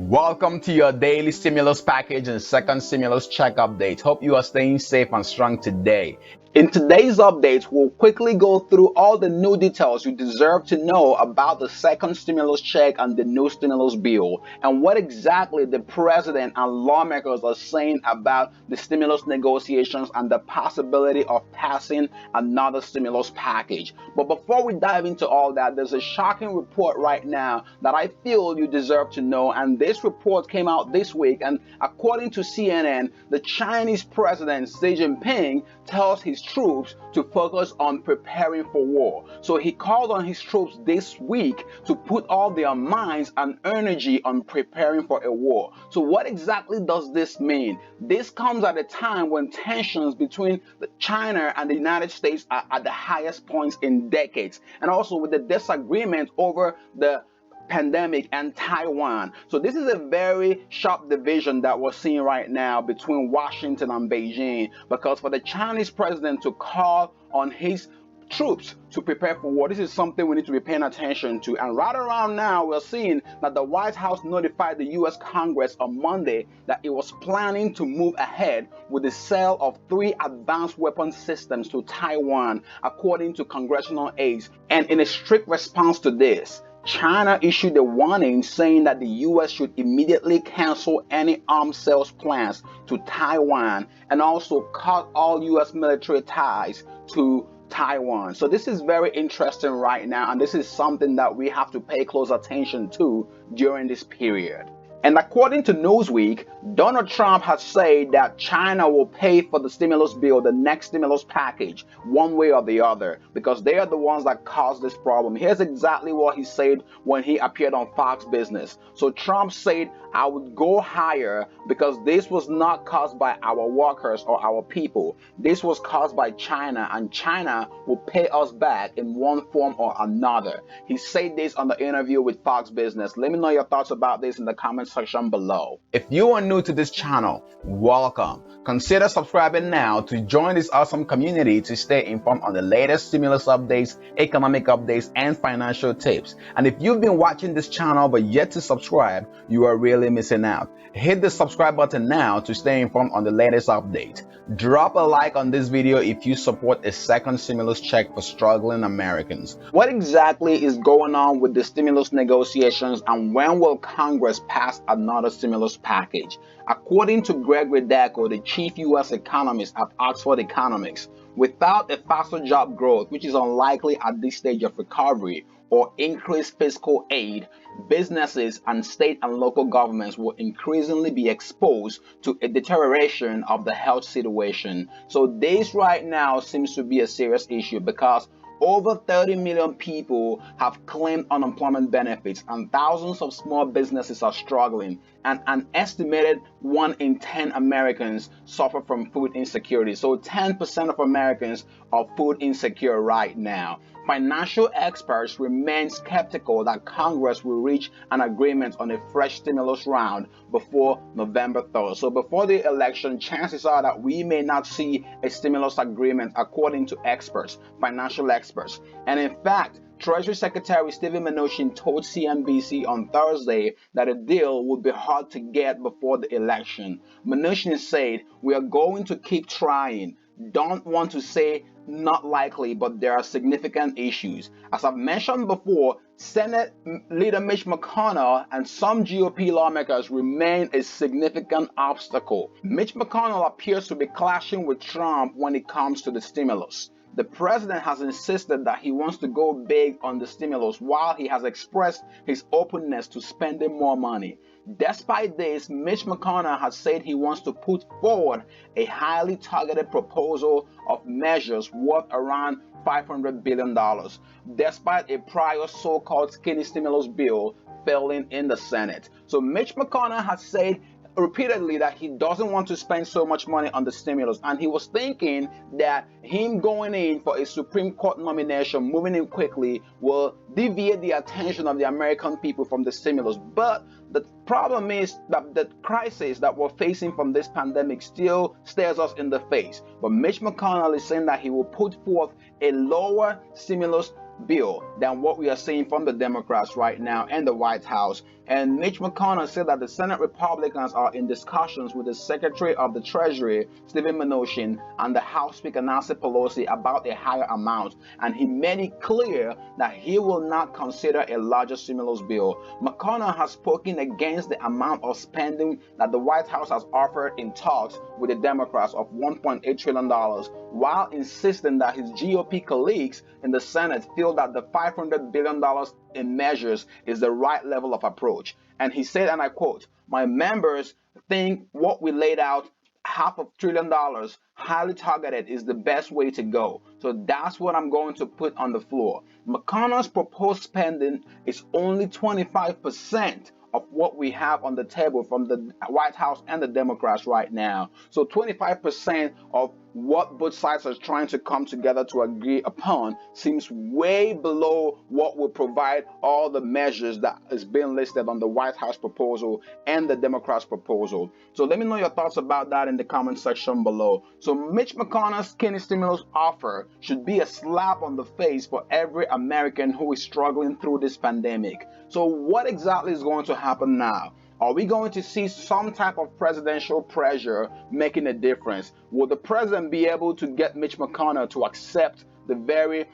Welcome to your daily stimulus package and second stimulus check update. Hope you are staying safe and strong today. In today's update, we'll quickly go through all the new details you deserve to know about the second stimulus check and the new stimulus bill, and what exactly the president and lawmakers are saying about the stimulus negotiations and the possibility of passing another stimulus package. But before we dive into all that, there's a shocking report right now that I feel you deserve to know, and this report came out this week, and according to CNN, the Chinese president Xi Jinping tells his troops to focus on preparing for war. So he called on his troops this week to put all their minds and energy on preparing for a war. So what exactly does this mean? This comes at a time when tensions between China and the United States are at the highest points in decades, and also with the disagreement over the pandemic and Taiwan. So this is a very sharp division that we're seeing right now between Washington and Beijing, because for the Chinese president to call on his troops to prepare for war, this is something we need to be paying attention to. And right around now, we're seeing that the White House notified the U.S. Congress on Monday that it was planning to move ahead with the sale of 3 advanced weapon systems to Taiwan, according to congressional aides. And in a strict response to this, China issued a warning saying that the U.S. should immediately cancel any arms sales plans to Taiwan and also cut all U.S. military ties to Taiwan. So this is very interesting right now, and this is something that we have to pay close attention to during this period. And according to Newsweek, Donald Trump has said that China will pay for the stimulus bill, the next stimulus package, one way or the other, because they are the ones that caused this problem. Here's exactly what he said when he appeared on Fox Business. So Trump said, "I would go higher because this was not caused by our workers or our people. This was caused by China, and China will pay us back in one form or another." He said this on the interview with Fox Business. Let me know your thoughts about this in the comments section below. If you are new to this channel, welcome. Consider subscribing now to join this awesome community to stay informed on the latest stimulus updates, economic updates, and financial tips. And if you've been watching this channel but yet to subscribe, you are really missing out. Hit the subscribe button now to stay informed on the latest update. Drop a like on this video if you support a second stimulus check for struggling Americans. What exactly is going on with the stimulus negotiations, and when will Congress pass another stimulus package? According to Greg Redeco, the chief U.S. economist at Oxford Economics, without a faster job growth, which is unlikely at this stage of recovery, or increased fiscal aid, businesses and state and local governments will increasingly be exposed to a deterioration of the health situation. So this right now seems to be a serious issue, because over 30 million people have claimed unemployment benefits, and thousands of small businesses are struggling, and an estimated 1 in 10 Americans suffer from food insecurity. So 10% of Americans are food insecure right now. Financial experts remain skeptical that Congress will reach an agreement on a fresh stimulus round before November 3rd. So before the election, chances are that we may not see a stimulus agreement, according to experts, financial experts. And in fact, Treasury Secretary Steven Mnuchin told CNBC on Thursday that a deal would be hard to get before the election. Mnuchin said, "We are going to keep trying. Don't want to say not likely, but there are significant issues." As I've mentioned before, Senate leader Mitch McConnell and some GOP lawmakers remain a significant obstacle. Mitch McConnell appears to be clashing with Trump when it comes to the stimulus. The president has insisted that he wants to go big on the stimulus, while he has expressed his openness to spending more money. Despite this, Mitch McConnell has said he wants to put forward a highly targeted proposal of measures worth around $500 billion, despite a prior so-called skinny stimulus bill failing in the Senate. So Mitch McConnell has said repeatedly that he doesn't want to spend so much money on the stimulus, and he was thinking that him going in for a Supreme Court nomination, moving in quickly, will deviate the attention of the American people from the stimulus. But the problem is that the crisis that we're facing from this pandemic still stares us in the face. But Mitch McConnell is saying that he will put forth a lower stimulus bill than what we are seeing from the Democrats right now and the White House. And Mitch McConnell said that the Senate Republicans are in discussions with the Secretary of the Treasury, Stephen Mnuchin, and the House Speaker, Nancy Pelosi, about a higher amount. And he made it clear that he will not consider a larger stimulus bill. McConnell has spoken against the amount of spending that the White House has offered in talks with the Democrats of $1.8 trillion, while insisting that his GOP colleagues in the Senate feel that the $500 billion in measures is the right level of approach. And he said, and I quote, "My members think what we laid out, $500 billion, highly targeted, is the best way to go. So that's what I'm going to put on the floor." McConnell's proposed spending is only 25% of what we have on the table from the White House and the Democrats right now. So 25% of what both sides are trying to come together to agree upon seems way below what will provide all the measures that is being listed on the White House proposal and the Democrats proposal. So let me know your thoughts about that in the comment section below. So Mitch McConnell's skinny stimulus offer should be a slap on the face for every American who is struggling through this pandemic. So what exactly is going to happen now? Are we going to see some type of presidential pressure making a difference? Will the president be able to get Mitch McConnell to accept the very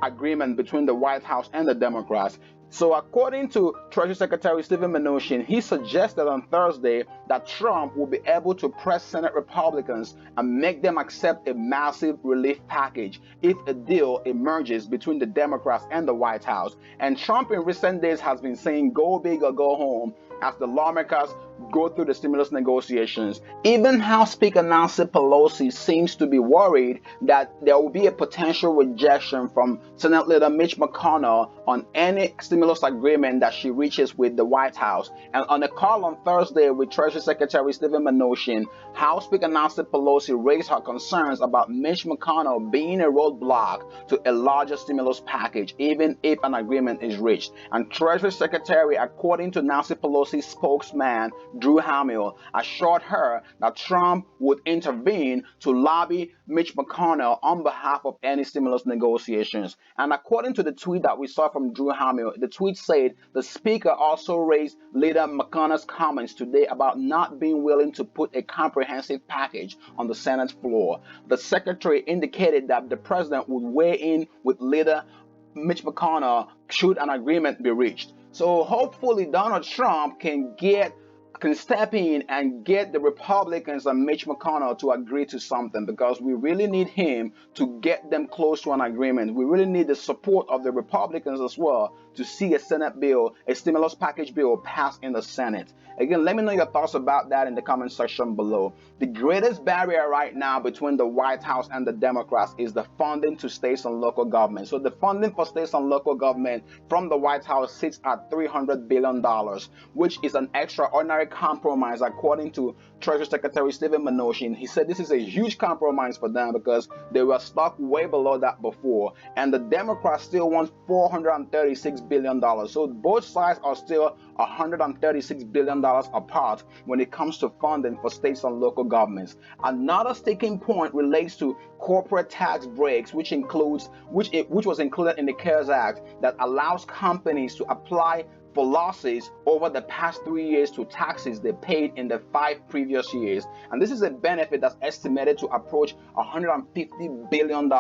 agreement between the White House and the Democrats? So according to Treasury Secretary Stephen Mnuchin, he suggested on Thursday that Trump will be able to press Senate Republicans and make them accept a massive relief package if a deal emerges between the Democrats and the White House. And Trump in recent days has been saying go big or go home as the lawmakers go through the stimulus negotiations. Even House Speaker Nancy Pelosi seems to be worried that there will be a potential rejection from Senate Leader Mitch McConnell on any stimulus agreement that she reaches with the White House. And on a call on Thursday with Treasury Secretary Stephen Mnuchin, House Speaker Nancy Pelosi raised her concerns about Mitch McConnell being a roadblock to a larger stimulus package, even if an agreement is reached. And Treasury Secretary, according to Nancy Pelosi's spokesman, Drew Hamill, assured her that Trump would intervene to lobby Mitch McConnell on behalf of any stimulus negotiations. And according to the tweet that we saw from Drew Hamill, the tweet said the speaker also raised Leader McConnell's comments today about not being willing to put a comprehensive package on the Senate floor. The secretary indicated that the president would weigh in with Leader Mitch McConnell should an agreement be reached. So hopefully Donald Trump can step in and get the Republicans and Mitch McConnell to agree to something, because we really need him to get them close to an agreement. We really need the support of the Republicans as well to see a Senate bill, a stimulus package bill passed in the Senate. Again, let me know your thoughts about that in the comment section below. The greatest barrier right now between the White House and the Democrats is the funding to states and local government. So the funding for states and local government from the White House sits at $300 billion, which is an extraordinary compromise according to Treasury Secretary Stephen Mnuchin. He said this is a huge compromise for them because they were stuck way below that before, and the Democrats still want $436 billion. So both sides are still $136 billion apart when it comes to funding for states and local governments. Another sticking point relates to corporate tax breaks, which was included in the CARES Act, that allows companies to apply for losses over the past 3 years to taxes they paid in the 5 previous years. And this is a benefit that's estimated to approach $150 billion.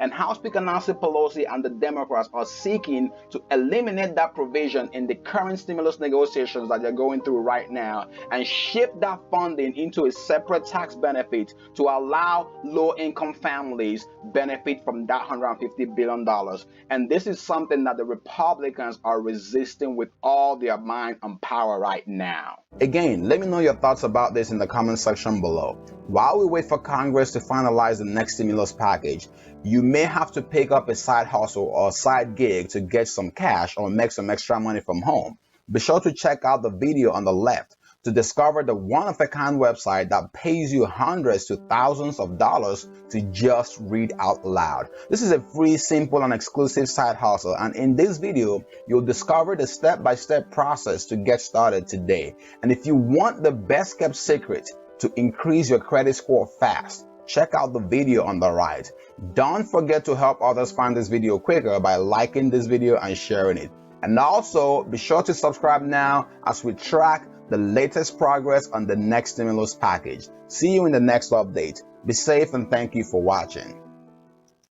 And House Speaker Nancy Pelosi and the Democrats are seeking to eliminate that provision in the current stimulus negotiations that they're going through right now and shift that funding into a separate tax benefit to allow low-income families benefit from that $150 billion. And this is something that the Republicans are resisting with all their mind and power right now. Again, let me know your thoughts about this in the comment section below. While we wait for Congress to finalize the next stimulus package, you may have to pick up a side hustle or a side gig to get some cash or make some extra money from home. Be sure to check out the video on the left to discover the one-of-a-kind website that pays you hundreds to thousands of dollars to just read out loud. This is a free, simple, and exclusive side hustle, and in this video, you'll discover the step-by-step process to get started today. And if you want the best-kept secret to increase your credit score fast, check out the video on the right. Don't forget to help others find this video quicker by liking this video and sharing it. And also be sure to subscribe now as we track the latest progress on the next stimulus package. See you in the next update. Be safe and thank you for watching.